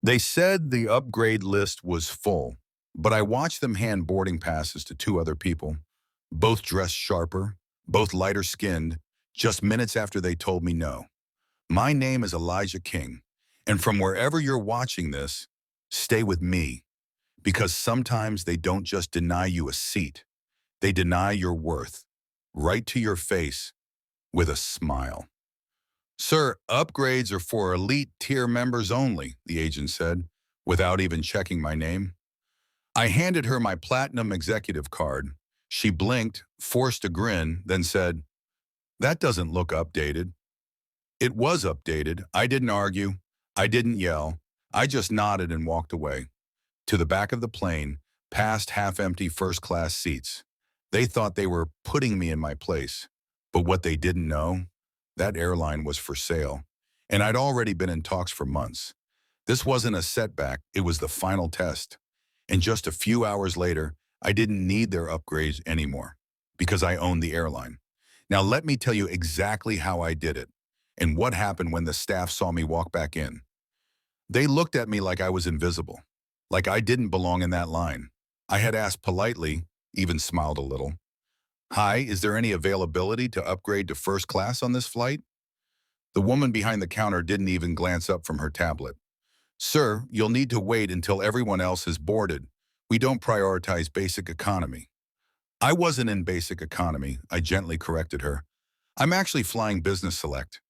They said the upgrade list was full, but I watched them hand boarding passes to two other people, both dressed sharper, both lighter skinned, just minutes after they told me no. My name is Elijah King, and from wherever you're watching this, stay with me, because sometimes they don't just deny you a seat, they deny your worth, right to your face, with a smile. Sir, upgrades are for elite tier members only, the agent said, without even checking my name. I handed her my platinum executive card. She blinked, forced a grin, then said, "That doesn't look updated." It was updated. I didn't argue. I didn't yell. I just nodded and walked away. To the back of the plane, past half-empty first-class seats. They thought they were putting me in my place. But what they didn't know, that airline was for sale. And I'd already been in talks for months. This wasn't a setback, it was the final test. And just a few hours later, I didn't need their upgrades anymore because I owned the airline. Now let me tell you exactly how I did it and what happened when the staff saw me walk back in. They looked at me like I was invisible, like I didn't belong in that line. I had asked politely, even smiled a little, "Hi, is there any availability to upgrade to first class on this flight?" The woman behind the counter didn't even glance up from her tablet. "Sir, you'll need to wait until everyone else has boarded. We don't prioritize basic economy." I wasn't in basic economy, I gently corrected her. "I'm actually flying business select,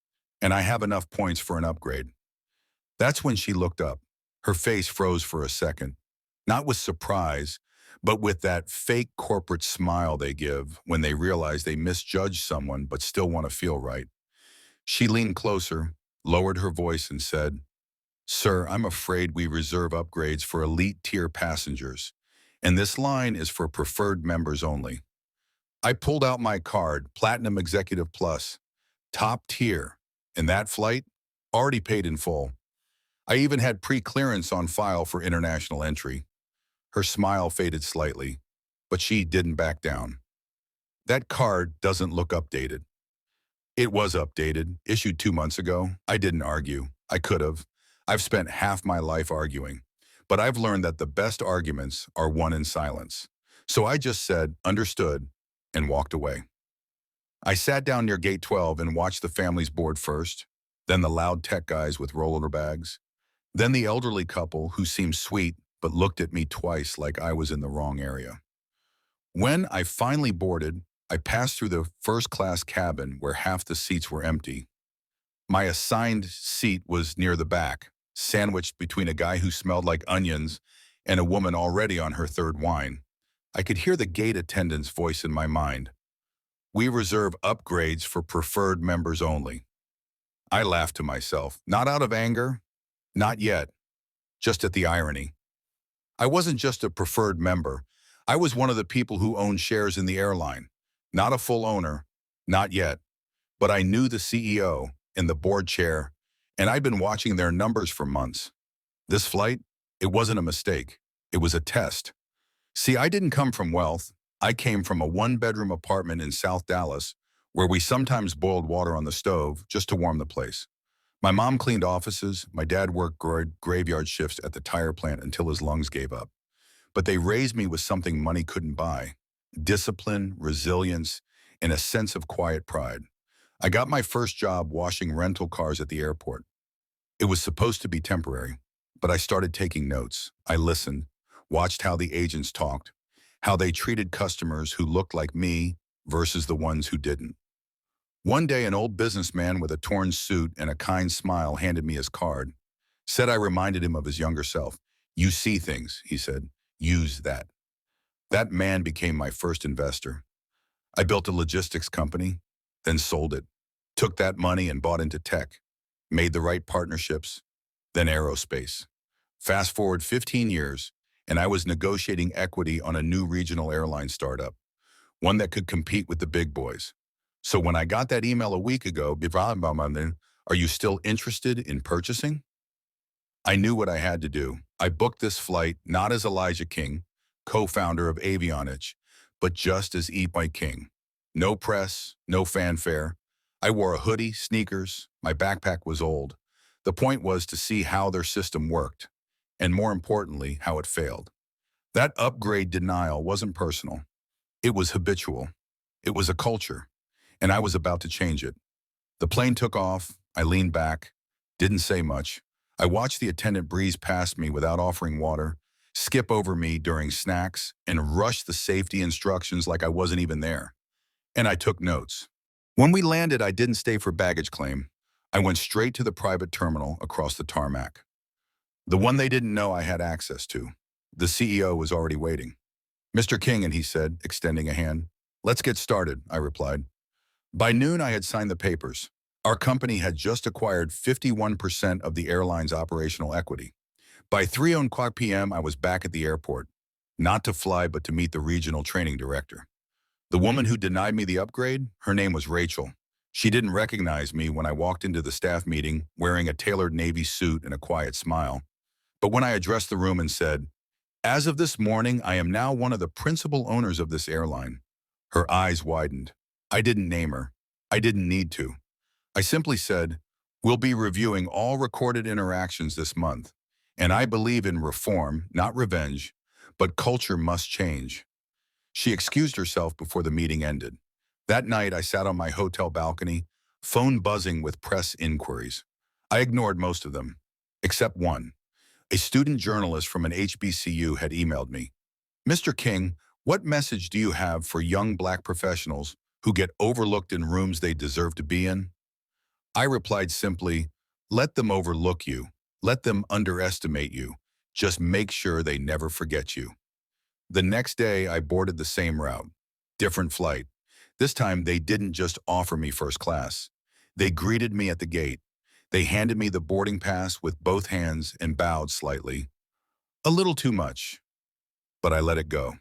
and I have enough points for an upgrade." That's when she looked up. Her face froze for a second, not with surprise, but with that fake corporate smile they give when they realize they misjudged someone but still want to feel right. She leaned closer, lowered her voice, and said, "Sir, I'm afraid we reserve upgrades for elite tier passengers, and this line is for preferred members only." I pulled out my card, Platinum Executive Plus, top tier, and that flight, already paid in full. I even had pre-clearance on file for international entry. Her smile faded slightly, but she didn't back down. "That card doesn't look updated." It was updated, issued 2 months ago. I didn't argue. I could have. I've spent half my life arguing. But I've learned that the best arguments are won in silence. So I just said, "Understood," and walked away. I sat down near gate 12 and watched the families board first, then the loud tech guys with roller bags, then the elderly couple who seemed sweet but looked at me twice like I was in the wrong area. When I finally boarded, I passed through the first-class cabin where half the seats were empty. My assigned seat was near the back, sandwiched between a guy who smelled like onions and a woman already on her third wine. I could hear the gate attendant's voice in my mind. "We reserve upgrades for preferred members only." I laughed to myself, not out of anger, not yet, just at the irony. I wasn't just a preferred member. I was one of the people who owned shares in the airline. Not a full owner, not yet, but I knew the CEO and the board chair, and I'd been watching their numbers for months. This flight, it wasn't a mistake. It was a test. See, I didn't come from wealth. I came from a one-bedroom apartment in South Dallas where we sometimes boiled water on the stove just to warm the place. My mom cleaned offices. My dad worked graveyard shifts at the tire plant until his lungs gave up. But they raised me with something money couldn't buy: discipline, resilience, and a sense of quiet pride. I got my first job washing rental cars at the airport. It was supposed to be temporary, but I started taking notes. I listened, watched how the agents talked, how they treated customers who looked like me versus the ones who didn't. One day, an old businessman with a torn suit and a kind smile handed me his card. Said I reminded him of his younger self. "You see things," he said. "Use that." That man became my first investor. I built a logistics company, then sold it. Took that money and bought into tech. Made the right partnerships, then aerospace. Fast forward 15 years, and I was negotiating equity on a new regional airline startup, one that could compete with the big boys. So when I got that email a week ago, "Are you still interested in purchasing?" I knew what I had to do. I booked this flight not as Elijah King, co-founder of Avionics, but just as Eat by King. No press, no fanfare. I wore a hoodie, sneakers, my backpack was old. The point was to see how their system worked. and more importantly, how it failed. That upgrade denial wasn't personal. It was habitual. It was a culture, and I was about to change it. The plane took off. I leaned back, didn't say much. I watched the attendant breeze past me without offering water, skip over me during snacks, and rush the safety instructions like I wasn't even there. And I took notes. When we landed, I didn't stay for baggage claim. I went straight to the private terminal across the tarmac. The one they didn't know I had access to. The CEO was already waiting. "Mr. King," and he said, extending a hand. "Let's get started," I replied. By noon, I had signed the papers. Our company had just acquired 51% of the airline's operational equity. By 3:00 p.m., I was back at the airport, not to fly but to meet the regional training director. The woman who denied me the upgrade, her name was Rachel. She didn't recognize me when I walked into the staff meeting wearing a tailored navy suit and a quiet smile. But when I addressed the room and said, "As of this morning, I am now one of the principal owners of this airline," her eyes widened. I didn't name her. I didn't need to. I simply said, "We'll be reviewing all recorded interactions this month, and I believe in reform, not revenge, but culture must change." She excused herself before the meeting ended. That night, I sat on my hotel balcony, phone buzzing with press inquiries. I ignored most of them, except one. A student journalist from an HBCU had emailed me. "Mr. King, what message do you have for young Black professionals who get overlooked in rooms they deserve to be in?" I replied simply, "Let them overlook you. Let them underestimate you. Just make sure they never forget you." The next day, I boarded the same route. Different flight. This time, they didn't just offer me first class. They greeted me at the gate. They handed me the boarding pass with both hands and bowed slightly. A little too much, but I let it go.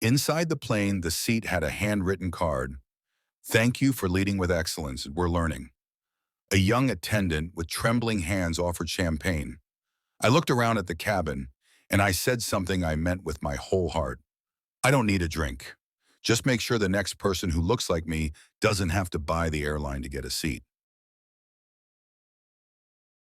Inside the plane, the seat had a handwritten card. "Thank you for leading with excellence. We're learning." A young attendant with trembling hands offered champagne. I looked around at the cabin, and I said something I meant with my whole heart. "I don't need a drink. Just make sure the next person who looks like me doesn't have to buy the airline to get a seat."